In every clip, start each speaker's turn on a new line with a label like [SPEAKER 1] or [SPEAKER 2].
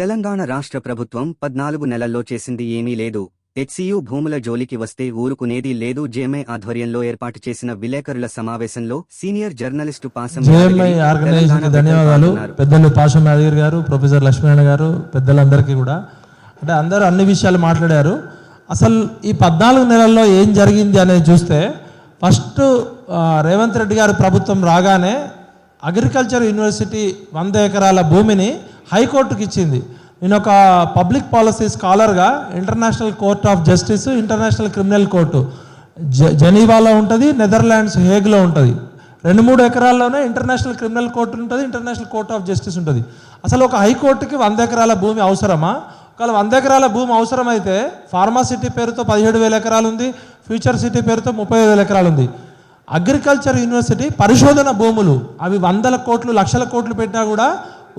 [SPEAKER 1] తెలంగాణ రాష్ట్ర ప్రభుత్వం 14 నెలల్లో చేసింది ఏమీ లేదు. హెచ్సియు భూముల జోలికి వస్తే ఊరుకునేది లేదు. జేఎంఐ ఆధ్వర్యంలో ఏర్పాటు చేసిన విలేకరుల సమావేశంలో సీనియర్ జర్నలిస్టు పాసం
[SPEAKER 2] ధన్యవాదాలు. పెద్దలు పాసం యాదగిరి గారు, ప్రొఫెసర్ లక్ష్మీనారాయణ గారు, పెద్దలందరికీ కూడా. అంటే అందరూ అన్ని విషయాలు మాట్లాడారు. అసలు ఈ 14 నెలల్లో ఏం జరిగింది అనేది చూస్తే ఫస్ట్ రేవంత్ రెడ్డి గారు ప్రభుత్వం రాగానే అగ్రికల్చర్ యూనివర్సిటీ 100 ఎకరాల భూమిని హైకోర్టుకి ఇచ్చింది. నేను ఒక పబ్లిక్ పాలసీ స్కాలర్గా international court of justice, international criminal court జెనీవాలో ఉంటుంది, నెదర్లాండ్స్ హేగ్లో ఉంటుంది. 2-3 ఎకరాల్లోనే ఇంటర్నేషనల్ క్రిమినల్ కోర్టు ఉంటుంది, ఇంటర్నేషనల్ కోర్ట్ ఆఫ్ జస్టిస్ ఉంటుంది. అసలు ఒక హైకోర్టుకి 100 ఎకరాల భూమి అవసరమా? ఒకవేళ 100 ఎకరాల భూమి అవసరమైతే ఫార్మా సిటీ పేరుతో 17,000 ఎకరాలు ఉంది, ఫ్యూచర్ సిటీ పేరుతో 30,000 ఎకరాలు ఉంది. అగ్రికల్చర్ యూనివర్సిటీ పరిశోధన భూములు అవి 100 కోట్లు, లక్షల కోట్లు పెట్టినా కూడా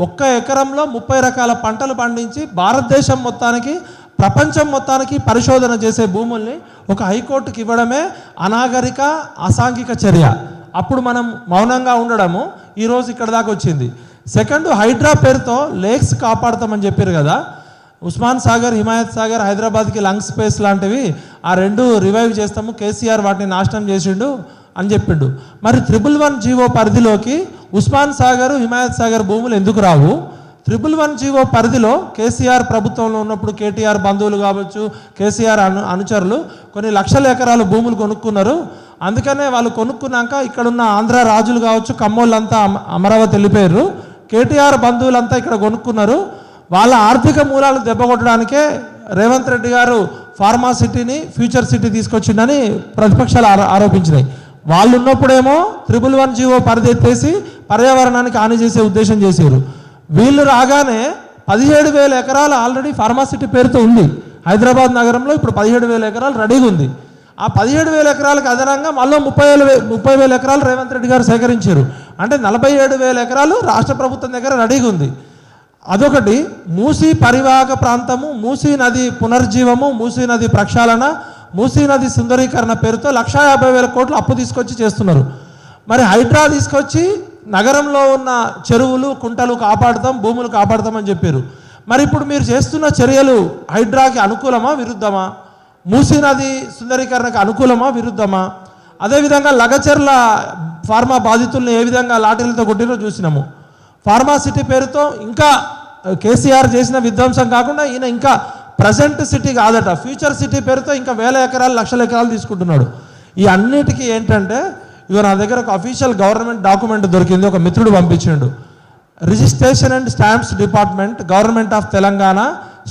[SPEAKER 2] ఒక్క ఎకరంలో 30 రకాల పంటలు పండించి భారతదేశం మొత్తానికి, ప్రపంచం మొత్తానికి పరిశోధన చేసే భూముల్ని ఒక హైకోర్టుకి ఇవ్వడమే అనాగరిక, అసాంఘిక చర్య. అప్పుడు మనం మౌనంగా ఉండడము ఈరోజు ఇక్కడ దాకా వచ్చింది. సెకండ్, హైడ్రా పేరుతో లేక్స్ కాపాడుతామని చెప్పారు కదా. ఉస్మాన్ సాగర్, హిమాయత్ సాగర్, హైదరాబాద్కి లంగ్ స్పేస్ లాంటివి ఆ 2 రివైవ్ చేస్తాము, కేసీఆర్ వాటిని నాశనం చేసిండు అని చెప్పిండు. మరి 111 జీవో పరిధిలోకి ఉస్మాన్ సాగర్, హిమాయత్ సాగర్ భూములు ఎందుకు రావు? 111 జీవో పరిధిలో కేసీఆర్ ప్రభుత్వంలో ఉన్నప్పుడు కేటీఆర్ బంధువులు కావచ్చు, కేసీఆర్ అనుచరులు కొన్ని లక్షల ఎకరాలు భూములు కొనుక్కున్నారు. అందుకనే వాళ్ళు కొనుక్కున్నాక ఇక్కడున్న ఆంధ్ర రాజులు కావచ్చు, కమ్మోళ్ళంతా అమరావతి వెళ్ళిపోయారు. కేటీఆర్ బంధువులంతా ఇక్కడ కొనుక్కున్నారు. వాళ్ళ ఆర్థిక మూలాలు దెబ్బకొట్టడానికే రేవంత్ రెడ్డి గారు ఫార్మా సిటీని, ఫ్యూచర్ సిటీ తీసుకొచ్చిండని ప్రతిపక్షాలు ఆరోపించినాయి. వాళ్ళు ఉన్నప్పుడేమో 111 జీవో పరిధి ఎత్తేసి పర్యావరణానికి హాని చేసే ఉద్దేశం చేశారు. వీళ్ళు రాగానే 17,000 ఎకరాలు ఆల్రెడీ ఫార్మా సిటీ పేరుతో ఉంది. హైదరాబాద్ నగరంలో ఇప్పుడు 17,000 ఎకరాలు రెడీగా ఉంది. ఆ 17,000 ఎకరాలకు అదనంగా మళ్ళీ 30,000 ఎకరాలు రేవంత్ రెడ్డి గారు సేకరించారు. అంటే 47,000 ఎకరాలు రాష్ట్ర ప్రభుత్వం దగ్గర రెడీగా ఉంది. అదొకటి. మూసీ పరివాహక ప్రాంతము, మూసీ నది పునర్జీవము, మూసీ నది ప్రక్షాళన, మూసీ నది సుందరీకరణ పేరుతో 150,000 కోట్లు అప్పు తీసుకొచ్చి చేస్తున్నారు. మరి హైడ్రా తీసుకొచ్చి నగరంలో ఉన్న చెరువులు, కుంటలు కాపాడుతాం, భూములు కాపాడుతామని చెప్పారు. మరి ఇప్పుడు మీరు చేస్తున్న చర్యలు హైడ్రాకి అనుకూలమా, విరుద్ధమా? మూసీ నది సుందరీకరణకు అనుకూలమా, విరుద్ధమా? అదేవిధంగా లగచర్ల ఫార్మా బాధితులను ఏ విధంగా లాఠీలతో కొట్టినో చూసినాము. ఫార్మా సిటీ పేరుతో ఇంకా కేసీఆర్ చేసిన విధ్వంసం కాకుండా ఈయన ఇంకా ప్రజెంట్ సిటీ కాదట, ఫ్యూచర్ సిటీ పేరుతో ఇంకా 1,000 ఎకరాలు, లక్షల ఎకరాలు తీసుకుంటున్నాడు. ఈ అన్నిటికీ ఏంటంటే ఇక నా దగ్గర ఒక అఫీషియల్ గవర్నమెంట్ డాక్యుమెంట్ దొరికింది, ఒక మిత్రుడు పంపించిండు. Registration and stamps department, government of Telangana,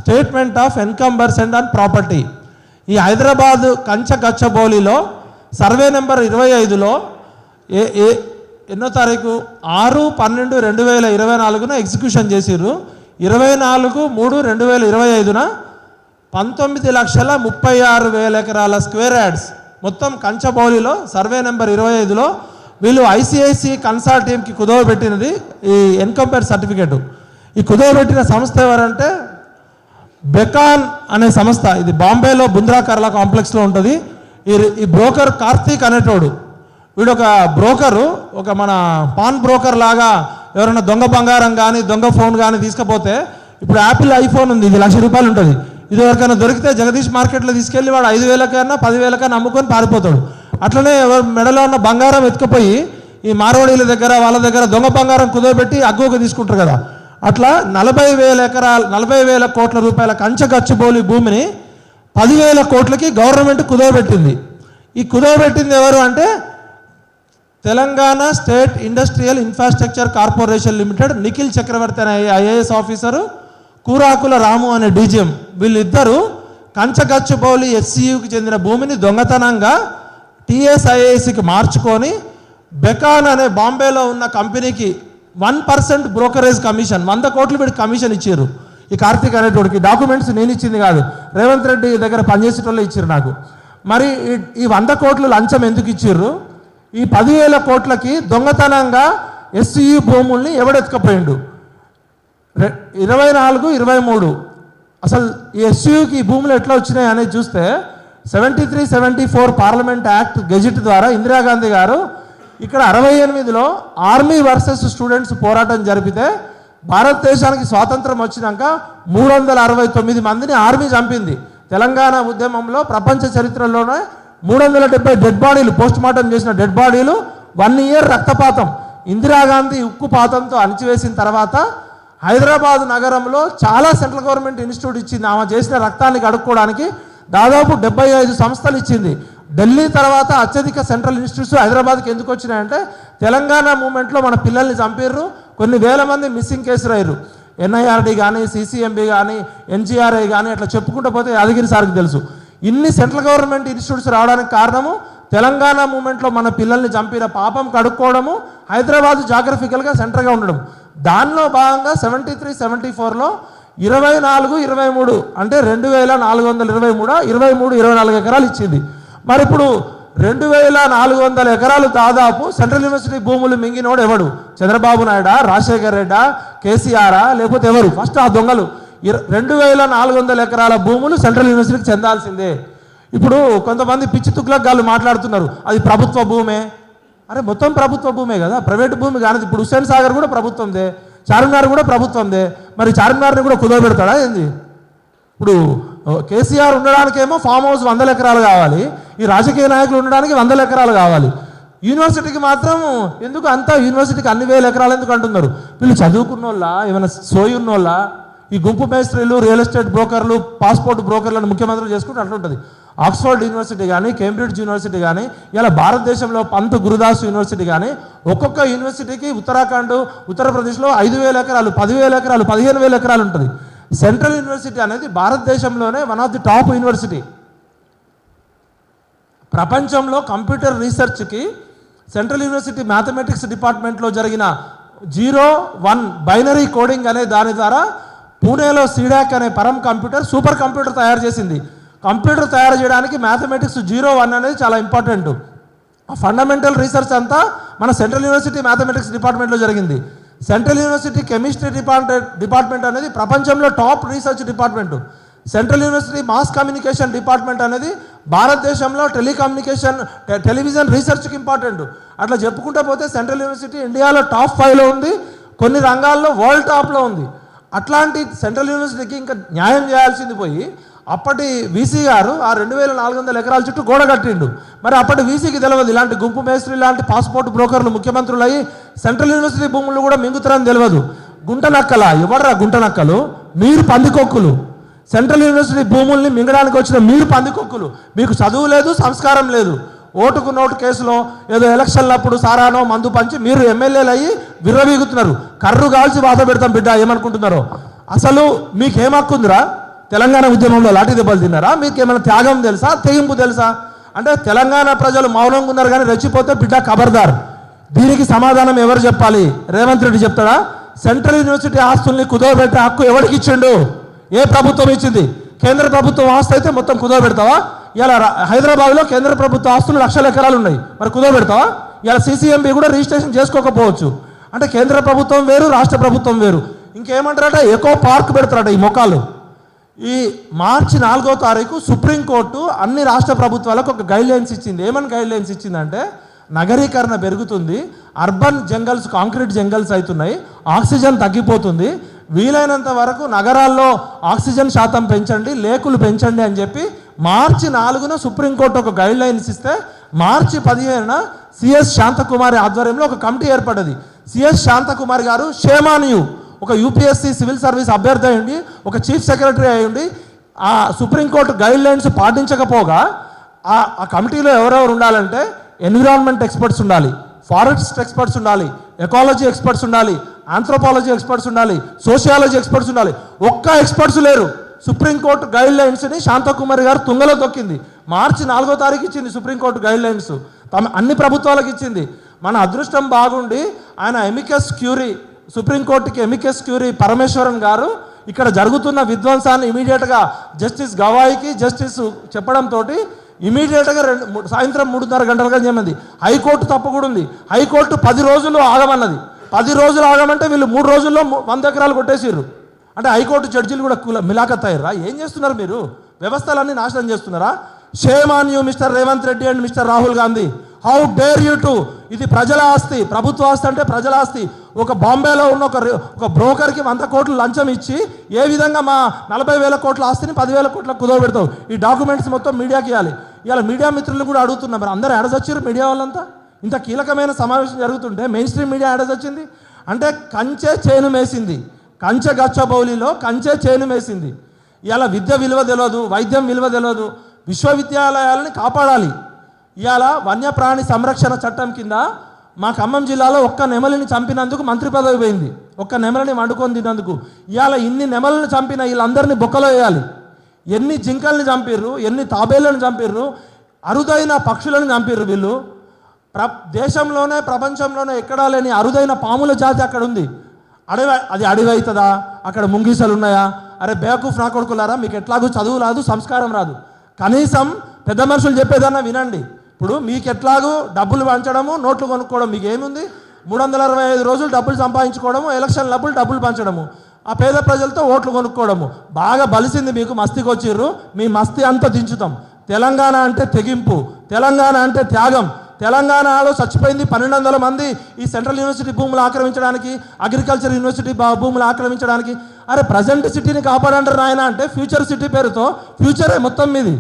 [SPEAKER 2] statement of encumbrance and property. ఈ హైదరాబాద్ కంచగచ్చబౌలిలో సర్వే నెంబర్ 25లో ఎన్నో తారీఖు 6/12/2024 ఎగ్జిక్యూషన్ చేసిర్రు. 24/3/2025 19,36,000 ఎకరాల స్క్వేర్ యార్డ్స్ మొత్తం కంచబౌలిలో సర్వే నెంబర్ 25లో వీళ్ళు ఐసిఐసి కన్సార్టియంకి కుదవబెట్టినది ఈ ఎన్కంపేర్ సర్టిఫికేటు. ఈ కుదవబెట్టిన సంస్థ ఎవరంటే బెకాన్ అనే సంస్థ. ఇది బాంబేలో బుంద్రా కర్లా కాంప్లెక్స్లో ఉంటుంది. ఈ బ్రోకర్ కార్తీక్ అనేటోడు, వీడు ఒక బ్రోకరు, ఒక మన పాన్ బ్రోకర్ లాగా ఎవరైనా దొంగ బంగారం కానీ, దొంగ ఫోన్ కానీ తీసుకపోతే, ఇప్పుడు యాపిల్ ఐఫోన్ ఉంది, ఇది ₹1,00,000 ఉంటుంది. ఇది ఎవరికైనా దొరికితే జగదీష్ మార్కెట్లో తీసుకెళ్ళి వాడు 5,000కైనా 10,000కైనా అమ్ముకొని పారిపోతాడు. అట్లనే మెడలో ఉన్న బంగారం ఎత్తుకుపోయి ఈ మార్వాడీల దగ్గర, వాళ్ళ దగ్గర దొంగ బంగారం కుదవబెట్టి అగ్గుకు తీసుకుంటారు కదా. అట్లా 40,000 కోట్ల రూపాయల కంచగచ్చబౌలి భూమిని 10,000 కోట్లకి గవర్నమెంట్ కుదవబెట్టింది. ఈ కుదవబెట్టింది ఎవరు అంటే Telangana state industrial infrastructure corporation limited, Nikhil Chakravarthy అనే ఐఏఎస్ ఆఫీసరు, కూరాకుల రాము అనే డీజీఎం. వీళ్ళిద్దరూ కంచగచ్చబౌలి ఎస్సీయూకి చెందిన భూమిని దొంగతనంగా టీఎస్ఐఐసికి మార్చుకొని బెకాన్ అనే బాంబేలో ఉన్న కంపెనీకి 1% బ్రోకరేజ్ కమిషన్, 100 కోట్లు పెట్టి కమిషన్ ఇచ్చారు. ఈ కార్తీక్ అనేటోడికి డాక్యుమెంట్స్ నేను ఇచ్చింది కాదు, రేవంత్ రెడ్డి దగ్గర పనిచేసేటోళ్ళు ఇచ్చారు నాకు. మరి ఈ 100 కోట్లు లంచం ఎందుకు ఇచ్చారు? ఈ 10,000 కోట్లకి దొంగతనంగా ఎస్సీయూ భూముల్ని ఎవడెత్తుకపోయిండు? 24-23 అసలు ఈ ఎస్సీయూకి ఈ భూములు ఎట్లా వచ్చినాయి అనేది చూస్తే 73-74 పార్లమెంట్ యాక్ట్ గెజిట్ ద్వారా ఇందిరాగాంధీ గారు ఇక్కడ 68లో ఆర్మీ వర్సెస్ స్టూడెంట్స్ పోరాటం జరిపితే భారతదేశానికి స్వాతంత్రం వచ్చినాక 369 మందిని ఆర్మీ చంపింది. తెలంగాణ ఉద్యమంలో ప్రపంచ చరిత్రలోనే 370 డెడ్ బాడీలు, పోస్ట్ మార్టం చేసిన డెడ్ బాడీలు, 1 ఇయర్ రక్తపాతం. ఇందిరాగాంధీ ఉక్కుపాతంతో అణిచివేసిన తర్వాత హైదరాబాద్ నగరంలో చాలా సెంట్రల్ గవర్నమెంట్ ఇన్స్టిట్యూట్ ఇచ్చింది. ఆమె చేసిన రక్తాన్ని కడుక్కోవడానికి దాదాపు 75 సంస్థలు ఇచ్చింది. ఢిల్లీ తర్వాత అత్యధిక సెంట్రల్ ఇన్స్టిట్యూట్స్ హైదరాబాద్కి ఎందుకు వచ్చినాయంటే తెలంగాణ మూమెంట్లో మన పిల్లల్ని చంపిర్రు, కొన్ని వేల మంది మిస్సింగ్ కేసులు అయ్యారు. ఎన్ఐఆర్డి కానీ, సిసిఎంబి కానీ, ఎన్జిఆర్ఐ కానీ అట్లా చెప్పుకుంటూ పోతే యాదగిరి సార్కి తెలుసు. ఇన్ని సెంట్రల్ గవర్నమెంట్ ఇన్స్టిట్యూట్స్ రావడానికి కారణము తెలంగాణ మూమెంట్లో మన పిల్లల్ని చంపిన పాపం కడుక్కోవడము, హైదరాబాద్ జాగ్రఫికల్గా సెంటర్గా ఉండడం. దానిలో భాగంగా 73, 74లో 24, 23 అంటే 2423, 23, 24 ఎకరాలు ఇచ్చింది. మరి ఇప్పుడు 2400 ఎకరాలు దాదాపు సెంట్రల్ యూనివర్సిటీ భూములు మింగినోడు ఎవడు? చంద్రబాబు నాయుడా, రాజశేఖర్ రెడ్డా, కేసీఆరా, లేకపోతే ఎవరు? ఫస్ట్ ఆ దొంగలు 2400 ఎకరాల భూములు సెంట్రల్ యూనివర్సిటీకి చెందాల్సిందే. ఇప్పుడు కొంతమంది పిచ్చి తుక్లకు గాళ్ళు మాట్లాడుతున్నారు, అది ప్రభుత్వ భూమే. అరే మొత్తం ప్రభుత్వ భూమే కదా, ప్రైవేట్ భూమి కానిది. ఇప్పుడు హుస్సేన్ సాగర్ కూడా ప్రభుత్వందే, చార్మినార్ కూడా ప్రభుత్వందే. మరి చార్మినార్ని కూడా కుదవబెడతాడా ఏంది? ఇప్పుడు కేసీఆర్ ఉండడానికేమో ఫామ్ హౌస్ 100 ఎకరాలు కావాలి, ఈ రాజకీయ నాయకులు ఉండడానికి 100 ఎకరాలు కావాలి. యూనివర్సిటీకి మాత్రం ఎందుకు అంతా? యూనివర్సిటీకి అన్ని 1000 ఎకరాలు ఎందుకు అంటున్నారు? వీళ్ళు చదువుకున్నోళ్ళ, ఏమైనా సోయి ఉన్నోళ్ళ? ఈ గుంపు మేస్త్రీలు, రియల్ ఎస్టేట్ బ్రోకర్లు, పాస్పోర్ట్ బ్రోకర్లను ముఖ్యమంత్రులు చేసుకుంటూ అట్లుంటుంది. ఆక్స్ఫర్డ్ యూనివర్సిటీ కానీ, కేంబ్రిడ్జ్ యూనివర్సిటీ కానీ, ఇలా భారతదేశంలో పంత్ గురుదాస్ యూనివర్సిటీ కానీ, ఒక్కొక్క యూనివర్సిటీకి ఉత్తరాఖండ్, ఉత్తరప్రదేశ్లో 5000 ఎకరాలు, 10,000 ఎకరాలు, 15,000 ఎకరాలు ఉంటుంది. సెంట్రల్ యూనివర్సిటీ అనేది భారతదేశంలోనే one of the top university. ప్రపంచంలో కంప్యూటర్ రీసెర్చ్కి సెంట్రల్ యూనివర్సిటీ మ్యాథమెటిక్స్ డిపార్ట్మెంట్లో జరిగిన 0-1 బైనరీ కోడింగ్ అనే దాని ద్వారా పూణేలో సీడాక్ అనే పరం కంప్యూటర్ సూపర్ కంప్యూటర్ తయారు చేసింది. కంప్యూటర్ తయారు చేయడానికి మ్యాథమెటిక్స్ 0-1 అనేది చాలా ఇంపార్టెంట్. ఫండమెంటల్ రీసెర్చ్ అంతా మన సెంట్రల్ యూనివర్సిటీ మ్యాథమెటిక్స్ డిపార్ట్మెంట్లో జరిగింది. సెంట్రల్ యూనివర్సిటీ కెమిస్ట్రీ డిపార్ట్మెంట్ అనేది ప్రపంచంలో top research department. Central university mass communication department అనేది భారతదేశంలో టెలివిజన్ రీసెర్చ్కి ఇంపార్టెంట్. అట్లా చెప్పుకుంటూ పోతే సెంట్రల్ యూనివర్సిటీ ఇండియాలో టాప్ 5లో ఉంది, కొన్ని రంగాల్లో వరల్డ్ టాప్లో ఉంది. అట్లాంటి సెంట్రల్ యూనివర్సిటీకి ఇంకా న్యాయం చేయాల్సింది పోయి అప్పటి వీసీ గారు ఆ 2400 ఎకరాల చుట్టూ గోడ కట్టిండు. మరి అప్పటి వీసీకి తెలియదు ఇలాంటి గుంపు మేస్త్రి లాంటి పాస్పోర్ట్ బ్రోకర్లు ముఖ్యమంత్రులు అయ్యి సెంట్రల్ యూనివర్సిటీ భూములు కూడా మింగుతారని తెలియదు. గుంట నక్కల ఎవడరా గుంట నక్కలు? మీరు పందికొక్కులు. సెంట్రల్ యూనివర్సిటీ భూముల్ని మింగడానికి వచ్చిన మీరు పందికొక్కులు. మీకు చదువు లేదు, సంస్కారం లేదు. ఓటుకు నోటు కేసులో ఏదో ఎలక్షన్లప్పుడు సారానో మందు పంచి మీరు ఎమ్మెల్యేలు అయ్యి విర్రవీగుతున్నారు. కర్రు కాల్చి బాధ పెడతాం బిడ్డ ఏమనుకుంటున్నారో. అసలు మీకేం హక్కుందిరా? తెలంగాణ ఉద్యమంలో లాఠీ దెబ్బలు తిన్నారా? మీకు ఏమైనా త్యాగం తెలుసా, తెగింపు తెలుసా? అంటే తెలంగాణ ప్రజలు మౌనంగా ఉన్నారు కానీ రెచ్చిపోతే బిడ్డ ఖబర్దార్. దీనికి సమాధానం ఎవరు చెప్పాలి? రేవంత్ రెడ్డి చెప్తాడా? సెంట్రల్ యూనివర్సిటీ ఆస్తుల్ని కుదవబెట్టే హక్కు ఎవరికి ఇచ్చిండు? ఏ ప్రభుత్వం ఇచ్చింది? కేంద్ర ప్రభుత్వం ఆస్తి అయితే మొత్తం కుదవబెడతావా? ఇలా హైదరాబాద్లో కేంద్ర ప్రభుత్వ ఆస్తులు 1,00,000 ఎకరాలు ఉన్నాయి, మరి కుదవబెడతావా? ఇలా సిసిఎంబి కూడా రిజిస్ట్రేషన్ చేసుకోకపోవచ్చు. అంటే కేంద్ర ప్రభుత్వం వేరు, రాష్ట్ర ప్రభుత్వం వేరు. ఇంకేమంటారట? ఎకో పార్క్ పెడతారట ఈ మొక్కలు. ఈ మార్చి 4వ తారీఖు సుప్రీంకోర్టు అన్ని రాష్ట్ర ప్రభుత్వాలకు ఒక గైడ్లైన్స్ ఇచ్చింది. ఏమని గైడ్లైన్స్ ఇచ్చిందంటే నగరీకరణ పెరుగుతుంది, అర్బన్ జంగల్స్ కాంక్రీట్ జంగల్స్ అవుతున్నాయి, ఆక్సిజన్ తగ్గిపోతుంది, వీలైనంత వరకు నగరాల్లో ఆక్సిజన్ శాతం పెంచండి, లేకులు పెంచండి అని చెప్పి మార్చి 4న సుప్రీంకోర్టు ఒక గైడ్లైన్స్ ఇస్తే మార్చి 15న సిఎస్ శాంతకుమారి ఆధ్వర్యంలో ఒక కమిటీ ఏర్పడ్డది. సిఎస్ శాంతకుమారి గారు షేమానియు ఒక యూపీఎస్సీ సివిల్ సర్వీస్ అభ్యర్థి అయ్యండి, ఒక చీఫ్ సెక్రటరీ అయ్యండి. ఆ సుప్రీంకోర్టు గైడ్లైన్స్ పాటించకపోగా ఆ కమిటీలో ఎవరెవరు ఉండాలంటే ఎన్విరాన్మెంట్ ఎక్స్పర్ట్స్ ఉండాలి, ఫారెస్ట్ ఎక్స్పర్ట్స్ ఉండాలి, ఎకాలజీ ఎక్స్పర్ట్స్ ఉండాలి, ఆంథ్రోపాలజీ ఎక్స్పర్ట్స్ ఉండాలి, సోషియాలజీ ఎక్స్పర్ట్స్ ఉండాలి. ఒక్క ఎక్స్పర్ట్స్ లేరు. సుప్రీంకోర్టు గైడ్లైన్స్ని శాంతకుమారి గారు తుంగలో తొక్కింది. మార్చి 4వ తారీఖు ఇచ్చింది సుప్రీంకోర్టు గైడ్లైన్స్, అన్ని ప్రభుత్వాలకు ఇచ్చింది. మన అదృష్టం బాగుండి ఆయన ఎమికస్ క్యూరీ, సుప్రీంకోర్టుకి ఎమికస్ క్యూరీ పరమేశ్వరన్ గారు ఇక్కడ జరుగుతున్న విధ్వంసాన్ని ఇమీడియట్గా జస్టిస్ గవాయికి జస్టిస్ చెప్పడంతో ఇమీడియట్గా సాయంత్రం 3:30 గంటలుగా చేయమంది. హైకోర్టు తప్పు కూడా ఉంది. హైకోర్టు 10 రోజులు ఆగమన్నది. 10 రోజులు ఆగమంటే వీళ్ళు 3 రోజుల్లో 100 ఎకరాలు కొట్టేసిర్రు. అంటే హైకోర్టు జడ్జీలు కూడా మిలాఖత్ అయ్యారా? ఏం చేస్తున్నారు మీరు? వ్యవస్థలన్నీ నాశనం చేస్తున్నారా? Shame on you mister Revanth Reddy and mister Rahul Gandhi. How dare you to? ఇది ప్రజల ఆస్తి, ప్రభుత్వ ఆస్తి అంటే ప్రజల ఆస్తి. ఒక బాంబేలో ఉన్న ఒక బ్రోకర్కి 100 కోట్లు లంచం ఇచ్చి ఏ విధంగా మా 40,000 కోట్ల ఆస్తిని 10,000 కోట్లకు కుదవబెడతావు? ఈ డాక్యుమెంట్స్ మొత్తం మీడియాకి ఇవ్వాలి. ఇవాళ మీడియా మిత్రులు కూడా అడుగుతున్నారు, మరి అందరూ ఎడసొచ్చారు మీడియా వాళ్ళంతా? ఇంత కీలకమైన సమావేశం జరుగుతుంటే మెయిన్ స్ట్రీమ్ మీడియా ఎడసొచ్చింది అంటే కంచె చేను మేసింది. కంచె గచ్చబౌలిలో కంచె చేను మేసింది. ఇవాళ విద్య విలువ తెలియదు, వైద్యం విలువ తెలియదు. విశ్వవిద్యాలయాలని కాపాడాలి. ఇవాళ వన్యప్రాణి సంరక్షణ చట్టం కింద మా ఖమ్మం జిల్లాలో ఒక్క నెమలిని చంపినందుకు మంత్రి పదవి పోయింది. ఒక్క నెమలిని వండుకొని తిన్నందుకు. ఇవాళ ఇన్ని నెమలను చంపిన వీళ్ళందరినీ బొక్కలో వేయాలి. ఎన్ని జింకల్ని చంపిర్రు, ఎన్ని తాబేళ్లను చంపిర్రు, అరుదైన పక్షులను చంపిర్రు వీళ్ళు. దేశంలోనే ప్రపంచంలోనే ఎక్కడా లేని అరుదైన పాముల జాతి అక్కడ ఉంది. అది అడవి అవుతుందా? అక్కడ ముంగీసలు ఉన్నాయా? అరే బేవకూఫ్ నా కొడుకులారా, మీకు ఎట్లాగూ చదువు రాదు, సంస్కారం రాదు. కనీసం పెద్ద మనుషులు చెప్పేదన్నా వినండి. ఇప్పుడు మీకు ఎట్లాగూ డబ్బులు పంచడము, నోట్లు కొనుక్కోవడం మీకు ఏముంది? 365 రోజులు డబ్బులు సంపాదించుకోవడము, ఎలక్షన్లప్పుడు డబ్బులు పంచడము, ఆ పేద ప్రజలతో ఓట్లు కొనుక్కోవడము. బాగా బలిసింది మీకు, మస్తికి వచ్చిర్రు. మీ మస్తి అంతా దించుతాం. తెలంగాణ అంటే తెగింపు, తెలంగాణ అంటే త్యాగం. తెలంగాణలో చచ్చిపోయింది 1200 మంది ఈ సెంట్రల్ యూనివర్సిటీ భూములు ఆక్రమించడానికి, అగ్రికల్చర్ యూనివర్సిటీ భూములు ఆక్రమించడానికి. అరే ప్రజెంట్ సిటీని కాపాడంటారు నాయన అంటే ఫ్యూచర్ సిటీ పేరుతో ఫ్యూచరే మొత్తం మీది.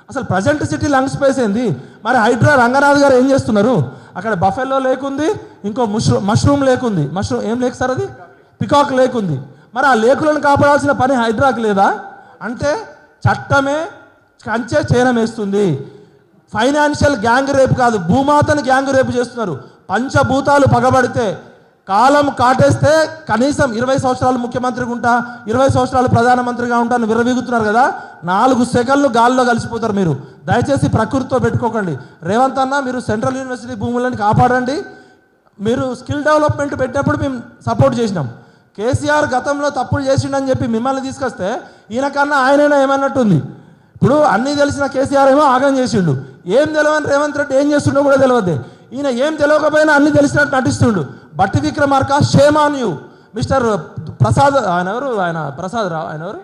[SPEAKER 2] అసలు ప్రజెంట్ సిటీ లంగ్ స్పేస్ ఏంది? మరి హైడ్రా రంగనాథ్ గారు ఏం చేస్తున్నారు? అక్కడ బఫెల్లో లేకుంది, ఇంకో మష్రూమ్ లేకుంది. మష్రూమ్ ఏం లేకు సార్, అది పికాక్ లేకుంది. మరి ఆ లేకులను కాపాడాల్సిన పని హైడ్రాకి లేదా? అంటే చట్టమే కంచె చేనమేస్తుంది. ఫైనాన్షియల్ గ్యాంగ్ రేపు కాదు, భూమాతను గ్యాంగ్ రేపు చేస్తున్నారు. పంచభూతాలు పగబడితే, కాలం కాటేస్తే కనీసం 20 సంవత్సరాలు ముఖ్యమంత్రిగా ఉంటా, 20 సంవత్సరాలు ప్రధానమంత్రిగా ఉంటాను విరవీగుతున్నారు కదా. 4 సెకండ్లు గాల్లో కలిసిపోతారు మీరు. దయచేసి ప్రకృతితో పెట్టుకోకండి. రేవంత్ అన్న, మీరు సెంట్రల్ యూనివర్సిటీ భూములను కాపాడండి. మీరు స్కిల్ డెవలప్మెంట్ పెట్టినప్పుడు మేము సపోర్ట్ చేసినాం. కేసీఆర్ గతంలో తప్పులు చేసిండని చెప్పి మిమ్మల్ని తీసుకొస్తే ఈయనకన్నా ఆయనైనా ఏమన్నట్టుంది. ఇప్పుడు అన్నీ తెలిసిన కేసీఆర్ ఏమో ఆగం చేసిండు. ఏం తెలియని రేవంత్ రెడ్డి ఏం చేస్తుండో కూడా తెలియదు. ఈయన ఏం తెలియకపోయినా అన్ని తెలిసినట్టు నటిస్తుండు. బట్టి Vikramarka, shame on you. Mister Prasad, ఆయన ఎవరు? ఆయన ప్రసాద్ రావు, ఆయన ఎవరు?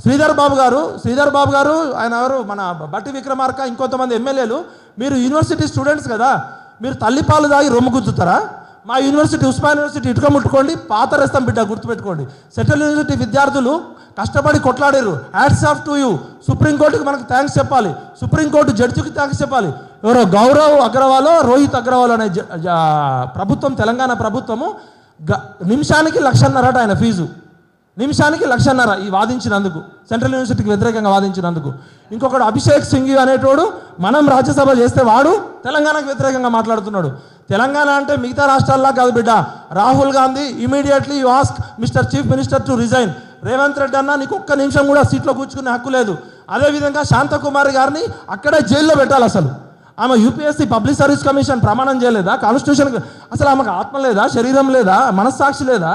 [SPEAKER 2] శ్రీధర్ బాబు గారు ఆయన ఎవరు? మన బట్టి విక్రమార్క, ఇంకొంతమంది ఎమ్మెల్యేలు. మీరు యూనివర్సిటీ స్టూడెంట్స్ కదా, మీరు తల్లిపాలు దాగి రొమ్ము గుద్దుతారా? మా యూనివర్సిటీ, ఉస్మాన్ యూనివర్సిటీ ఇటుక ముట్టుకోండి, పాతరేస్తాం బిడ్డ, గుర్తుపెట్టుకోండి. సెంట్రల్ యూనివర్సిటీ విద్యార్థులు కష్టపడి కొట్లాడారు. Hats off to you. సుప్రీంకోర్టుకి మనకు థ్యాంక్స్ చెప్పాలి, సుప్రీంకోర్టు జడ్జికి థ్యాంక్స్ చెప్పాలి. ఎవరో గౌరవ్ అగ్రవాలో రోహిత్ అగ్రవాల్ అనే ప్రభుత్వం, తెలంగాణ ప్రభుత్వము నిమిషానికి 1,50,000 ఆయన ఫీజు. నిమిషానికి 1,50,000 ఈ వాదించినందుకు, సెంట్రల్ యూనివర్సిటీకి వ్యతిరేకంగా వాదించినందుకు. ఇంకొకడు అభిషేక్ సింఘి అనేటోడు, మనం రాజ్యసభ చేస్తే వాడు తెలంగాణకు వ్యతిరేకంగా మాట్లాడుతున్నాడు. తెలంగాణ అంటే మిగతా రాష్ట్రాల్లా కాదు బిడ్డ. Rahul Gandhi, immediately you ask mister chief minister to resign. Revanth Reddy అన్న, నీకు ఒక్క నిమిషం కూడా సీట్లో కూర్చుకునే హక్కు లేదు. అదేవిధంగా శాంతకుమారి గారిని అక్కడే జైల్లో పెట్టాలి. అసలు ఆమె యూపీఎస్సీ పబ్లిక్ సర్వీస్ కమిషన్ ప్రమాణం చేయలేదా? కాన్స్టిట్యూషన్ అసలు ఆమెకు ఆత్మ లేదా, శరీరం లేదా, మనస్సాక్షి లేదా?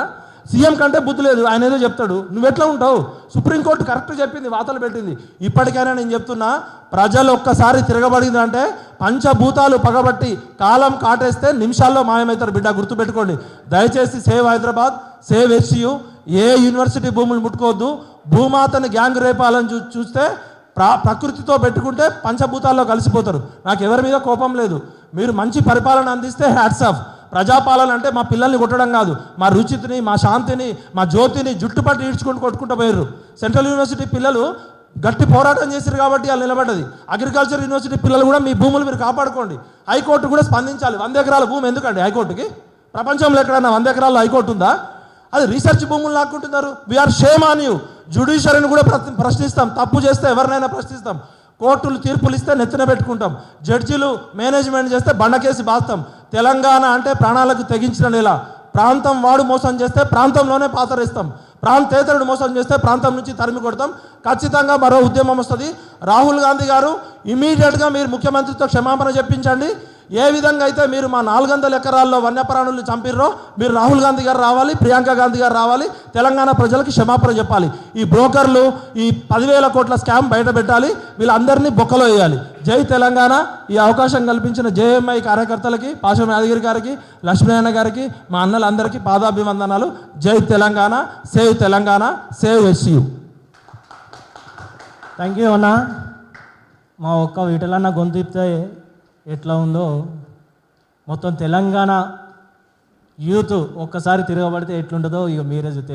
[SPEAKER 2] సీఎం కంటే బుద్ధి లేదు. ఆయన ఏదో చెప్తాడు, నువ్వెట్లా ఉంటావు? సుప్రీంకోర్టు కరెక్ట్ చెప్పింది, వాతలు పెట్టింది. ఇప్పటికైనా నేను చెప్తున్నా, ప్రజలు ఒక్కసారి తిరగబడిందంటే పంచభూతాలు పగబట్టి కాలం కాటేస్తే నిమిషాల్లో మాయమవుతారు బిడ్డ, గుర్తుపెట్టుకోండి. దయచేసి సేవ్ హైదరాబాద్, సేవ్ హెచ్సియు. ఏ యూనివర్సిటీ భూములు ముట్టుకోవద్దు. భూమాతని గ్యాంగ్ రేపాలని చూస్తే ప్రకృతితో పెట్టుకుంటే పంచభూతాల్లో కలిసిపోతారు. నాకు ఎవరి మీద కోపం లేదు. మీరు మంచి పరిపాలన అందిస్తే హ్యాట్స్ ఆఫ్. ప్రజాపాలన అంటే మా పిల్లల్ని కొట్టడం కాదు, మా రుచిని, మా శాంతిని, మా జ్యోతిని జుట్టుపట్టి ఈడ్చుకుంటూ కొట్టుకుంటూ పోయారు. సెంట్రల్ యూనివర్సిటీ పిల్లలు గట్టి పోరాటం చేశారు కాబట్టి వాళ్ళు నిలబడ్డది. అగ్రికల్చర్ యూనివర్సిటీ పిల్లలు కూడా మీ భూములు మీరు కాపాడుకోండి. హైకోర్టు కూడా స్పందించాలి. 100 ఎకరాల భూమి ఎందుకండి హైకోర్టుకి? ప్రపంచంలో ఎక్కడైనా 100 ఎకరాల్లో హైకోర్టు ఉందా? అది రీసెర్చ్ భూములు లాక్కుంటున్నారు. We're shame on you. జ్యుడిషియరీని కూడా ప్రశ్నిస్తాం. తప్పు చేస్తే ఎవరినైనా ప్రశ్నిస్తాం. కోర్టులు తీర్పులు ఇస్తే నెత్తిన పెట్టుకుంటాం. జడ్జీలు మేనేజ్మెంట్ చేస్తే బండకేసి బాస్తాం. తెలంగాణ అంటే ప్రాణాలకు తెగించిన నెల. ప్రాంతం వాడు మోసం చేస్తే ప్రాంతంలోనే పాతరేస్తాం. ప్రాంతేతరుడు మోసం చేస్తే ప్రాంతం నుంచి తరిమి కొడతాం. ఖచ్చితంగా మరో ఉద్యమం వస్తుంది. రాహుల్ గాంధీ గారు, ఇమీడియట్గా మీరు ముఖ్యమంత్రితో క్షమాపణ చెప్పించండి. ఏ విధంగా అయితే మీరు మా 400 ఎకరాల్లో వన్యప్రాణుల్ని చంపిర్రో, మీరు రాహుల్ గాంధీ గారు రావాలి, ప్రియాంక గాంధీ గారు రావాలి, తెలంగాణ ప్రజలకి క్షమాపణ చెప్పాలి. ఈ బ్రోకర్లు, ఈ 10,000 కోట్ల స్కామ్ బయట పెట్టాలి. వీళ్ళందరినీ బొక్కలో వేయాలి. జై తెలంగాణ. ఈ అవకాశం కల్పించిన జేఎంఐ కార్యకర్తలకి, పాశం యాదగిరి గారికి, లక్ష్మీనారాయణ గారికి, మా అన్నలందరికీ పాదాభివందనాలు. జై Telangana, save Telangana, save HCU.
[SPEAKER 3] Thank you అన్న. మా ఒక్క వీటలన్న గొంతు ఎట్లా ఉందో మొత్తం తెలంగాణ యూత్ ఒక్కసారి తిరగబడితే ఎట్లుంటుందో ఇక మీరే తెలుసు.